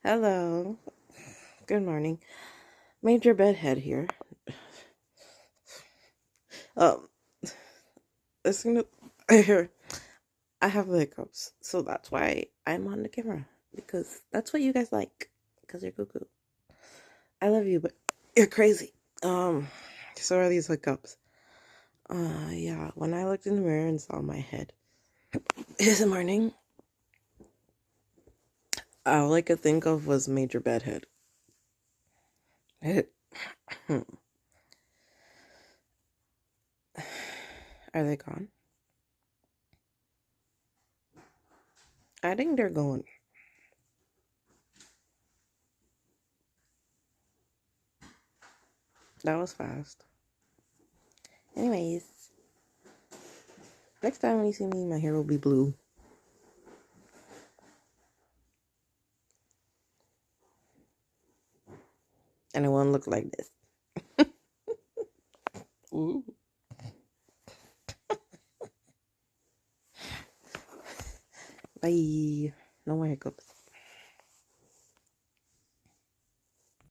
Hello. Good morning. Major Bedhead here. Um, it's gonna. I have the hiccups, so that's why I'm on the camera because that's what you guys like. Because you're cuckoo. I love you, but you're crazy. So are these hiccups. Yeah. When I looked in the mirror and saw my head this morning, all I could think of was Major Bedhead. Are they gone? I think they're going. That was fast. Anyways, next time when you see me, my hair will be blue. And it won't look like this. Ooh. Bye. No more hiccups.